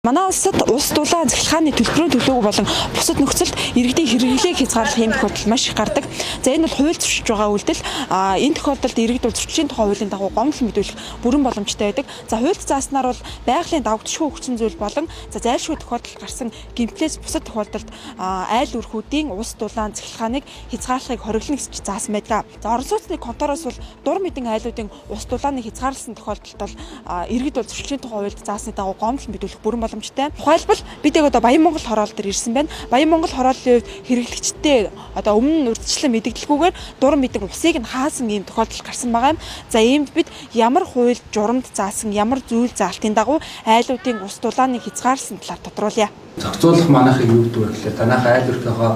Манай улсад улс дулаан захиргааны төлбөрийн төлөөг болон бусад нөхцөлд иргэдийн хэрэглээг хязгаарлах юм тохиолдол маш их гардаг. За энэ бол хууль зөрчиж байгаа үйлдэл. Энэ тохиолдолд иргэд бол зөрчлийн тухай хуулийн дагуу гомдол мэдүүлэх бүрэн боломжтой байдаг. За хуульд зааснаар бол байгалийн давагдшгүй хүчин зүйл болон зайлшгүй тохиолдол гарсан гэмтлээс бусад тохиолдолд айл өрхүүдийн улс дулаан захиргааныг хязгаарлахыг хориглоно гэж заасан байдаг. За орон сууцны контороос бол дур мэдэн айлуудын улс дулааныг хязгаарласан тохиолдолд бол иргэд бол зөрчлийн тухай хуульд заасны дагуу гомдол мэдүүлэх бүрэн боломжтой. Тухайлбал бид одоо Баян Монгол хороол дээр ирсэн байна. Баян Монгол хорооллын үед хэрэглэгчтэй одоо өмнө нь урьдчилан мэдэгдэлгүйгээр дур мэдэн усыг нь хаасан ийм тохиолдол гарсан байгаа юм. За иймд бид ямар хууль журамд заасан ямар зүйл заалтын дагуу айлуудын ус дулааныг хязгаарласан талаар тодруулъя. Зохицуулах манайхыг юу гэдэг вэ гэхээр танайх айл өрхийнхөө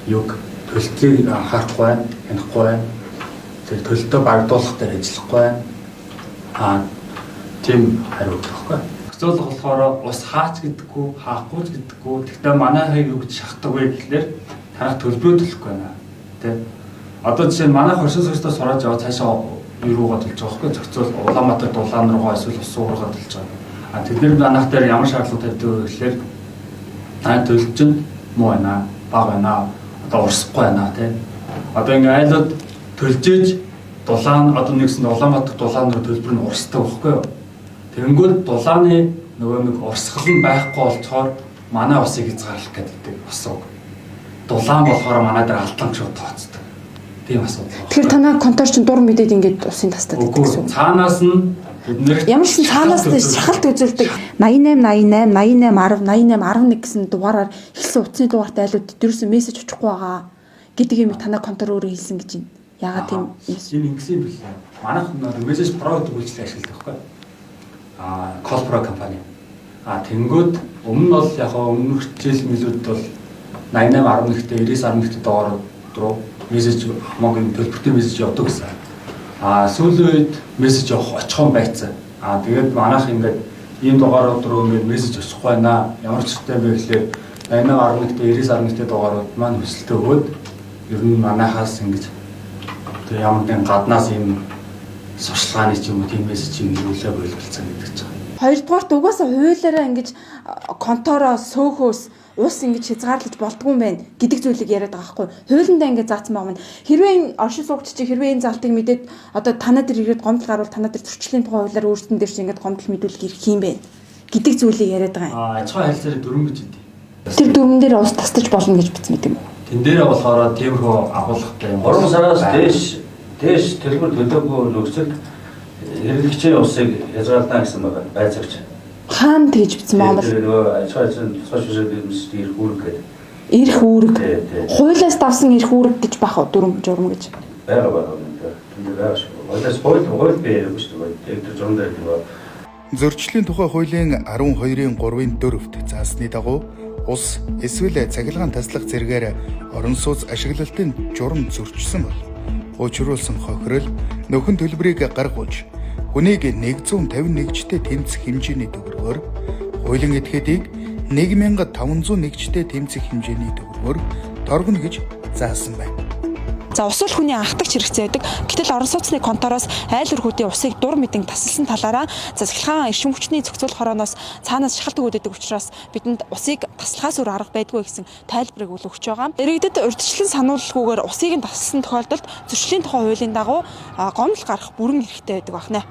юг төлөлтийг анхаарахгүй байна, хянахгүй байна. Тэр төлөлтөө багдуулах дээр ажиллахгүй байна. Тийм хариу өгөхгүй. Зохицуулах болохоор ус хаач гэдэггүй, хаахгүй ч гэдэггүй. Тэгтээ манайхыг юу гэж шахдаг вэ гэхлээр танах төлбөрөө төлөхгүй байна. Тэ. Одоо жишээ нь манайх оршин суугчдаа сураад яваад цаашаа юу руугаа төлж байгаа байхгүй. Зохицуул Улаанбаатар дулаан руугаа эсвэл ус руугаа төлж байгаа. Тэдний манайх дээр ямар шаардлага тавьдаг вэ гэхлээр тань төлж чинь муу байна, бага байна, одоо урсахгүй байна тий. Одоо ингээ айлууд төлжээж дулаан одоо нэгсэн Улаанбаатар дулаан руу төлбөр нь урсдаг байхгүй юу? Тэнгүүд дулааны нөгөө нэг урсгал нь байхгүй болцохоор манай усыг хязгаарлах гэдэг усыг. Дулаан болохоор манай дээр алдан шууд тооцдог. Тийм асуудал. Тэгэхээр танай контор чинь дур мэдээд ингээд усын тастаад байдаг гэсэн. Цаанаас нь бид нэр ямар ч цаанаас нь шахалт үзүүлдэг 88 88 88 10 88 11 гэсэн дугаараар хэлсэн утасны дугаарт айлууд дөрөсөн мессеж очихгүй байгаа гэдэг юм танай контор өөрөө хэлсэн гэж байна. Яагаад тийм энэ ингэсэн юм бэ? Манайх мессеж про гэдэг үйлчлэл ашигладаг байхгүй. Колпро компани. Тэнгүүд өмнө нь бол яг өмнөх жил мэлүүд бол 8811-т 9911-т доороо руу мессеж хамаагүй төлбөртэй мессеж явдаг гэсэн. Сүүлийн үед мессеж явах очихон байцсан. Тэгээд манайх ингээд ийм дугаарууд руу ингээд мессеж очихгүй байна. Ямар ч хэрэгтэй бэ гэхлээр 8811-т 9911-т дугаарууд маань хүсэлтээ өгөөд ер нь манайхаас ингэж тэг ямар нэгэн гаднаас ийм сурчлагын ч юм уу тийм мессеж юм ирүүлээ боловлцсан гэдэг чинь. Хоёрдугаарт угаасаа хуулиараа ингэж контороо сөөхөөс ус ингэж хязгаарлаж болдгүй юм байна гэдэг зүйлийг яриад байгаа байхгүй. Хуулиндаа ингэж заасан байгаа юм. Хэрвээ энэ оршин суугч чи хэрвээ энэ залтыг мэдээд одоо танаа дээр ирээд гомдол гарвал танаа дээр зөрчлийн тухай хуулиар өөрсдөн дээр чи ингэж гомдол мэдүүлэх ирэх юм бэ гэдэг зүйлийг яриад байгаа юм. Аж ахуйн харилцааны дүрм гэж үгүй. Тэр дүрмэн дээр ус тасдаж болно гэж бичсэн мэт юм. Тэн дээрээ болохоор тиймэрхүү агуулгатай юм. 3 сараас дээш төлбөр төлөөгүй нөхцөл хэрэглэгчийн усыг хязгаарлана гэсэн байгаа байцаагч. Хаана тэгж бичсэн Монгол? Тэр нөгөө аж ахуйн тусгай шүүжээд ирэх үүрэг гэдэг. Ирэх үүрэг. Хуулиас давсан ирэх үүрэг гэж бах дүрм журам гэж. Байгаа. Тэр байгаа шүү. Хуулиас хууль бий ярихгүй шүү. Тэр журам дээр нөгөө Зөрчлийн тухай хуулийн 12-ын 3-ын 4-т заасны дагуу ус эсвэл цахилгаан таслах зэргээр орон сууц ашиглалтын журам зөрчсөн бол учруулсан хохирол нөхөн төлбөрийг гаргуулж хүнийг 151-тэй тэмцэх хэмжээний төгрөгөөр хуулийн этгээдийг 1501-тэй тэмцэх хэмжээний төгрөгөөр торгоно гэж заасан байна. За ус бол хүний анхдагч хэрэгцээ байдаг. Гэтэл орон сууцны контороос айл өрхүүдийн усыг дур мэдэн тасалсан талаараа захиргаан эрчим хүчний зохицуулах хорооноос цаанаас шахалт өгöd учраас бидэнд усыг таслахаас өөр арга байдгүй гэсэн тайлбарыг өгч байгаа. Иргэдэд урьдчилан сануулгүйгээр усыг нь тасалсан тохиолдолд зөрчлийн тухай хуулийн дагуу гомдол гарах бүрэн эрхтэй байдаг байна.